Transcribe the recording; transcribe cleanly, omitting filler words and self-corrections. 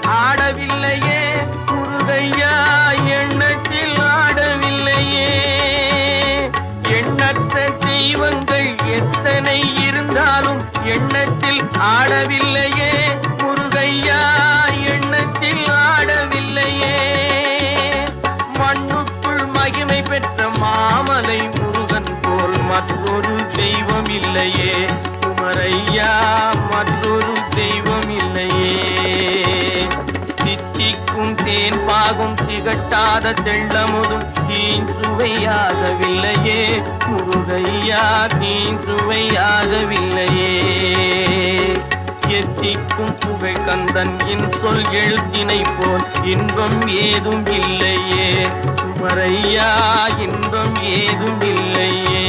ஆடவில்லையே முருகையா, எண்ணத்தில் ஆடவில்லையே. எண்ணற்ற தெய்வங்கள் எத்தனை இருந்தாலும் எண்ணத்தில் ஆடவில்லையே முருகையா, எண்ணத்தில் ஆடவில்லையே. மண்ணுக்குள் மகிமை பெற்ற மாமலை முருகன் போல் மற்றொரு தெய்வம் இல்லையே குமரையா, மற்றொரு தெய்வம் இல்லையே. தித்திக்கும் தேன் பாகும் திகட்டாத தெள்ளமுதும் தீஞ்சுவையாகவில்லையே முருகையா, தீஞ்சுவையாகவில்லையே. எத்திக்கும் புகழ் கந்தன் என் சொல் எழுத்தினை போல் இன்பம் ஏதும் இல்லையே குமரையா, இன்பம் ஏதும் இல்லையே.